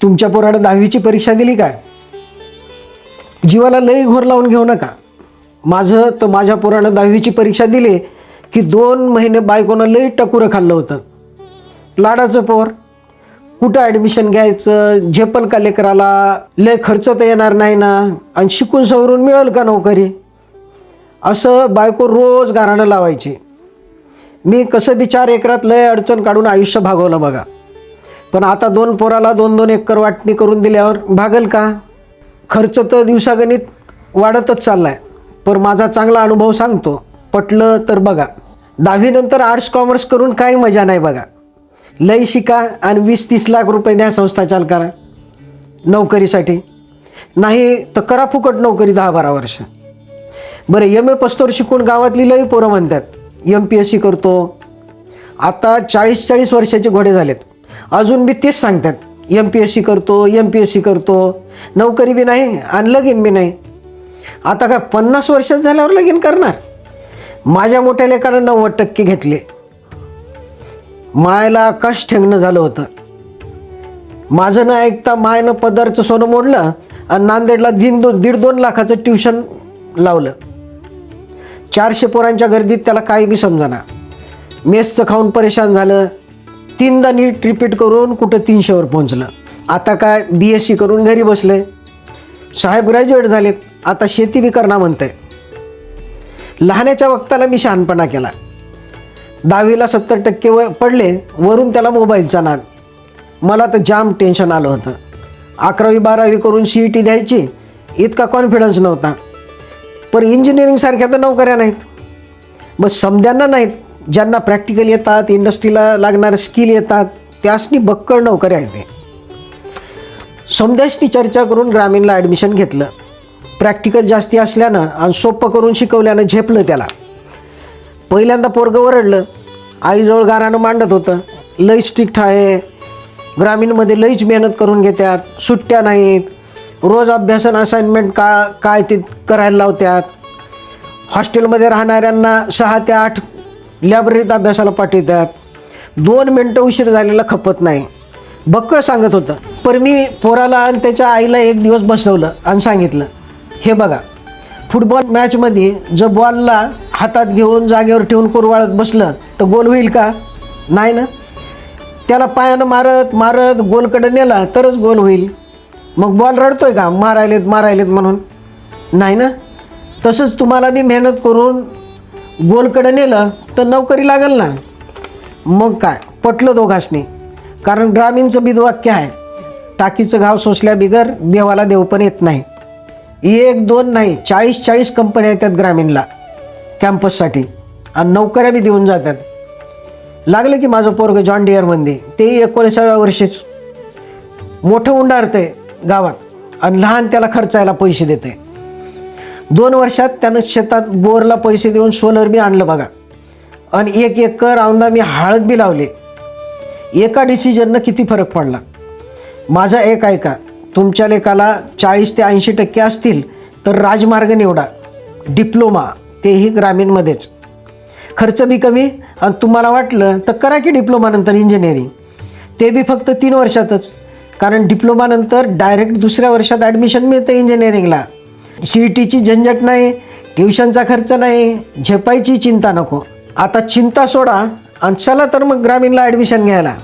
तुमच्या पोरानं 10वीची परीक्षा दिली काय? जीवाला लई घोर लावून घेऊ नका. माझ्या पोरानं 10वीची परीक्षा दिली की 2 महिने बायकोनं लई टकुरं खाल्लं होतं. लाडाचं पोर, कुठं ॲडमिशन घ्यायचं, झेपल का लेकराला, लय खर्च तर येणार नाही ना, आणि शिकून सवरून मिळेल का नोकरी, असं बायको रोज गाराणं लावायची. मी कसं बी 4 एकरात लय अडचण काढून आयुष्य भागवलं बघा. पण आता 2 पोराला 2-2 एकर वाटणी करून दिल्यावर भागल का? खर्च तर दिवसागणित वाढतच चालला आहे. पण माझा चांगला अनुभव सांगतो, पटलं तर बघा. 10वी नंतर आर्ट्स कॉमर्स करून काही मजा नाही बघा. लई शिका आणि 20-30 लाख रुपये द्या संस्था चालकाला नोकरीसाठी. नाही तर करा फुकट नोकरी 10-12 वर्ष. बरं, MA पस्तोर शिकून गावातली लई पोरं म्हणतात MPSC करतो. आता 40-40 वर्षाचे घोडे झालेत, अजून बी तेच सांगतात MPSC करतो. नोकरी बी नाही आणि लगीन बी नाही. आता काय 50 वर्षात झाल्यावर लगीन करणार? माझ्या मोठ्या लेकानं 90% घेतले. मायला आकाश ठेंगणं झालं होतं. माझं न ऐकता मायनं पदरचं सोनं मोडलं आणि नांदेडला 1.5-2 लाखाचं ट्युशन लावलं. 400 पोरांच्या गर्दीत त्याला काही बी समजना. मेसचं खाऊन परेशान झालं. 3दा नीट रिपीट करून कुठं 300वर पोहोचलं. आता काय BSc करून घरी बसले. साहेब ग्रॅज्युएट झालेत, आता शेती बी करणार म्हणते. लहानाच्या वक्ताला मी शहाणपणा केला. 10वीला 70% पडले, वरून त्याला मोबाईलचा नाद. मला तर जाम टेन्शन आलं होतं. 11वी-12वी करून CET द्यायची इतका कॉन्फिडन्स नव्हता. पण इंजिनिअरिंगसारख्या तर नोकऱ्या नाहीत. बस समद्यांना नाहीत, ज्यांना प्रॅक्टिकल येतात, इंडस्ट्रीला लागणारे स्किल येतात, त्यासनी बक्कळ नोकऱ्या आहेत. समद्यासनी चर्चा करून ग्रामीणला ॲडमिशन घेतलं. प्रॅक्टिकल जास्ती असल्यानं आणि सोपं करून शिकवल्यानं झेपलं त्याला. पहिल्यांदा पोरगं ओरडलं. आईजवळ गारानं मांडत होतं, लई स्ट्रिक्ट आहे, ग्रामीणमध्ये लईच मेहनत करून घेतात, सुट्ट्या नाहीत, रोज अभ्यासन असाइनमेंट काय ते करायला लावतात, हॉस्टेलमध्ये राहणाऱ्यांना 6 ते 8 लायब्ररीत अभ्यासाला पाठवतात, 2 मिनटं उशीर झालेला खपत नाही, बक्कळ सांगत होतं. पण मी पोराला आणि त्याच्या आईला एक दिवस बसवलं आणि सांगितलं, हे बघा, फुटबॉल मॅचमध्ये जर बॉलला हातात घेऊन जागेवर ठेवून कुरवाळत बसलं तर गोल होईल का? नाही ना. त्याला पायानं मारत मारत गोलकडं नेला तरच गोल होईल. मग बॉल रडतोय का मारायलेत म्हणून? नाही ना. तसंच तुम्हाला बी मेहनत करून गोलकडं नेलं तर नोकरी लागेल ना. मग काय पटलं दोघांनी. कारण ग्रामीणचं बिदवाक्य आहे, टाकीचं घाव सोसल्या बिगर देवाला देव पण येत नाही. 1-2 नाही, 40-40 कंपन्या येतात ग्रामीणला कॅम्पससाठी आणि नोकऱ्या बी देऊन जातात. लागलं की माझं पोरगं जॉन डिअरमध्ये, तेही 19व्या वर्षीच मोठं उंडारतंय गावात आणि लहान त्याला खर्चायला पैसे देते. 2 वर्षात त्यानं शेतात बोरला पैसे देऊन सोलर बी आणलं बघा. आणि 1 एकर औंदा मी हळद बी लावले. एका डिसिजननं किती फरक पडला. माझा एक ऐका, तुमच्या लेकाला 40 ते 80% असतील तर राजमार्ग निवडा, डिप्लोमा, तेही ग्रामीणमध्येच. खर्च बी कमी आणि तुम्हाला वाटलं तर करा की डिप्लोमानंतर इंजिनिअरिंग, ते बी फक्त 3 वर्षातच. कारण डिप्लोमानंतर डायरेक्ट 2ऱ्या वर्षात ॲडमिशन मिळतं इंजिनिअरिंगला. CETची झंझट नाही, ट्युशनचा खर्च नाही, झेपायची चिंता नको. आता चिंता सोडा आणि चला तर मग ग्रामीणला ॲडमिशन घ्यायला.